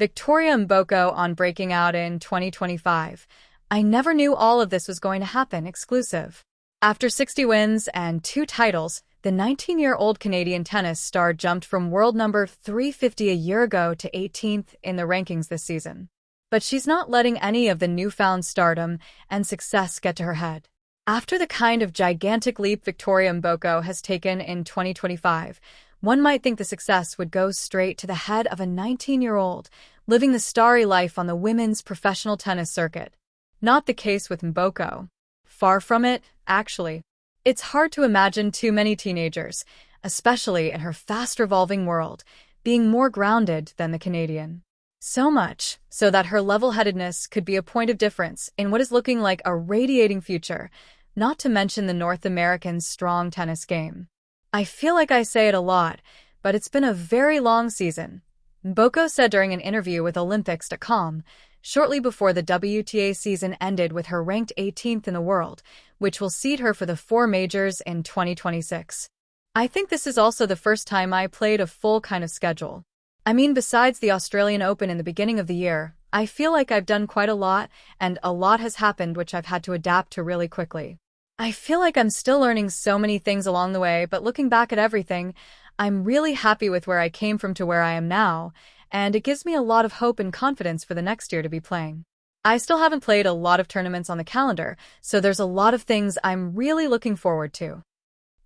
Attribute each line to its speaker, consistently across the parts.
Speaker 1: Victoria Mboko on breaking out in 2025. I never knew all of this was going to happen. Exclusive. After 60 wins and 2 titles, the 19-year-old Canadian tennis star jumped from world number 350 a year ago to 18th in the rankings this season. But she's not letting any of the newfound stardom and success get to her head. After the kind of gigantic leap Victoria Mboko has taken in 2025, one might think the success would go straight to the head of a 19-year-old living the starry life on the women's professional tennis circuit. Not the case with Mboko. Far from it, actually. It's hard to imagine too many teenagers, especially in her fast-revolving world, being more grounded than the Canadian. So much so that her level-headedness could be a point of difference in what is looking like a radiating future, not to mention the North American strong tennis game. I feel like I say it a lot, but it's been a very long season. Mboko said during an interview with Olympics.com, shortly before the WTA season ended with her ranked 18th in the world, which will seed her for the 4 majors in 2026. I think this is also the first time I played a full kind of schedule. I mean, besides the Australian Open in the beginning of the year, I feel like I've done quite a lot, and a lot has happened which I've had to adapt to really quickly. I feel like I'm still learning so many things along the way, but looking back at everything, I'm really happy with where I came from to where I am now, and it gives me a lot of hope and confidence for the next year to be playing. I still haven't played a lot of tournaments on the calendar, so there's a lot of things I'm really looking forward to.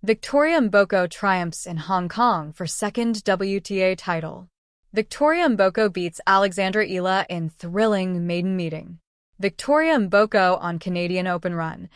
Speaker 1: Victoria Mboko triumphs in Hong Kong for second WTA title. Victoria Mboko beats Alexandra Ila in thrilling maiden meeting. Victoria Mboko on Canadian Open run.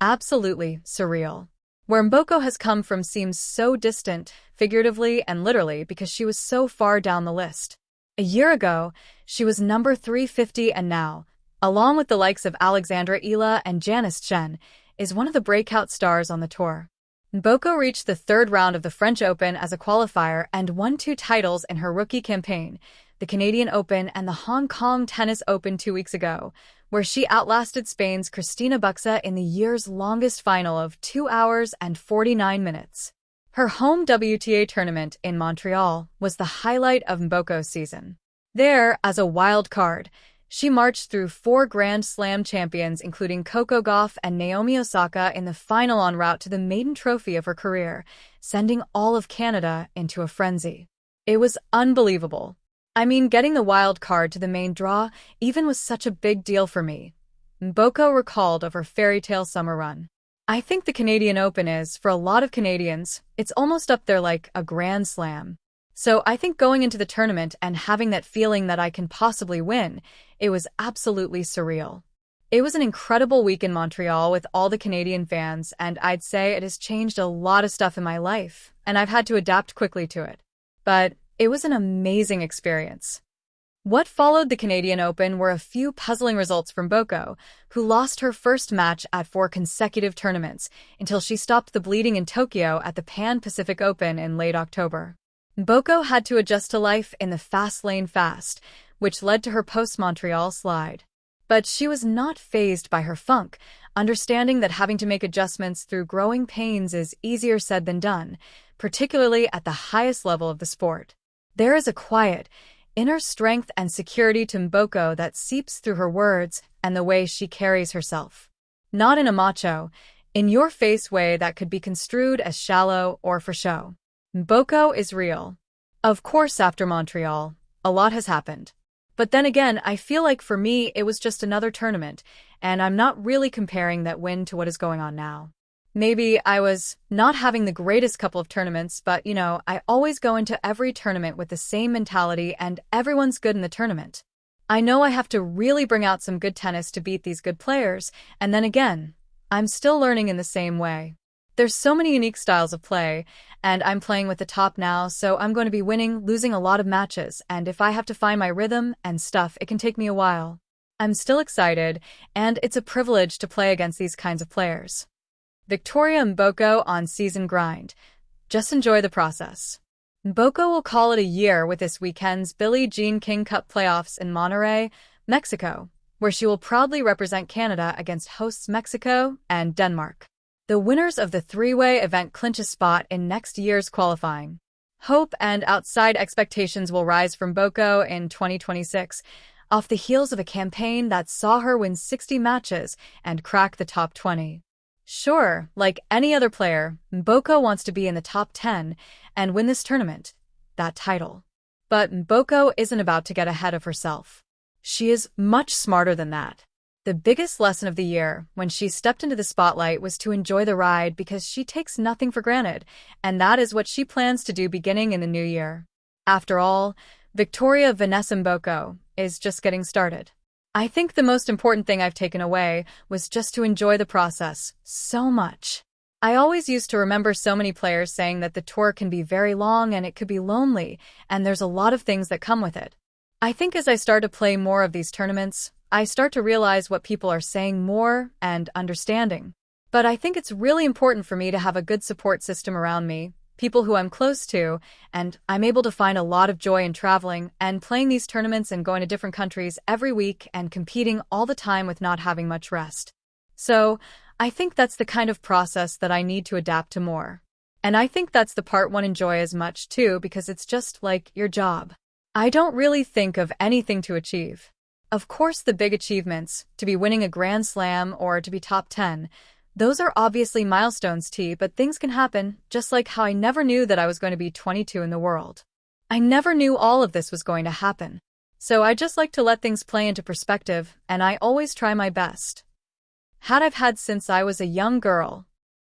Speaker 1: Absolutely surreal. Where Mboko has come from seems so distant, figuratively and literally, because she was so far down the list. A year ago, she was number 350 and now, along with the likes of Alexandra Ila and Janice Chen, is one of the breakout stars on the tour. Mboko reached the 3rd round of the French Open as a qualifier and won 2 titles in her rookie campaign, the Canadian Open and the Hong Kong Tennis Open 2 weeks ago, where she outlasted Spain's Cristina Buxa in the year's longest final of 2 hours and 49 minutes. Her home WTA tournament in Montreal was the highlight of Mboko's season. There, as a wild card, she marched through 4 Grand Slam champions including Coco Gauff and Naomi Osaka in the final en route to the maiden trophy of her career, sending all of Canada into a frenzy. It was unbelievable. I mean, getting the wild card to the main draw even was such a big deal for me. Mboko recalled of her fairy tale summer run. I think the Canadian Open is, for a lot of Canadians, it's almost up there like a Grand Slam. So I think going into the tournament and having that feeling that I can possibly win, it was absolutely surreal. It was an incredible week in Montreal with all the Canadian fans, and I'd say it has changed a lot of stuff in my life, and I've had to adapt quickly to it. But it was an amazing experience. What followed the Canadian Open were a few puzzling results from Mboko, who lost her first match at 4 consecutive tournaments until she stopped the bleeding in Tokyo at the Pan-Pacific Open in late October. Mboko had to adjust to life in the fast lane fast, which led to her post-Montreal slide. But she was not fazed by her funk, understanding that having to make adjustments through growing pains is easier said than done, particularly at the highest level of the sport. There is a quiet, inner strength and security to Mboko that seeps through her words and the way she carries herself. Not in a macho, in-your-face way that could be construed as shallow or for show. Mboko is real. Of course, after Montreal, a lot has happened. But then again, I feel like for me, it was just another tournament, and I'm not really comparing that win to what is going on now. Maybe I was not having the greatest couple of tournaments, but, I always go into every tournament with the same mentality and everyone's good in the tournament. I know I have to really bring out some good tennis to beat these good players, and then again, I'm still learning in the same way. There's so many unique styles of play, and I'm playing with the top now, so I'm going to be winning, losing a lot of matches, and if I have to find my rhythm and stuff, it can take me a while. I'm still excited, and it's a privilege to play against these kinds of players. Victoria Mboko on season grind. Just enjoy the process. Mboko will call it a year with this weekend's Billie Jean King Cup playoffs in Monterrey, Mexico, where she will proudly represent Canada against hosts Mexico and Denmark. The winners of the 3-way event clinch a spot in next year's qualifying. Hope and outside expectations will rise from Mboko in 2026, off the heels of a campaign that saw her win 60 matches and crack the top 20. Sure, like any other player, Mboko wants to be in the top 10 and win this tournament, that title. But Mboko isn't about to get ahead of herself. She is much smarter than that. The biggest lesson of the year, when she stepped into the spotlight, was to enjoy the ride because she takes nothing for granted, and that is what she plans to do beginning in the new year. After all, Victoria Mboko is just getting started. I think the most important thing I've taken away was just to enjoy the process so much. I always used to remember so many players saying that the tour can be very long and it could be lonely, and there's a lot of things that come with it. I think as I start to play more of these tournaments, I start to realize what people are saying more and understanding. But I think it's really important for me to have a good support system around me, people who I'm close to, and I'm able to find a lot of joy in traveling and playing these tournaments and going to different countries every week and competing all the time with not having much rest. So, I think that's the kind of process that I need to adapt to more. And I think that's the part one enjoy as much too, because it's just like your job. I don't really think of anything to achieve. Of course, the big achievements, to be winning a Grand Slam or to be top 10, those are obviously milestones but things can happen, just like how I never knew that I was going to be 22 in the world. I never knew all of this was going to happen. So I just like to let things play into perspective, and I always try my best. I've had since I was a young girl,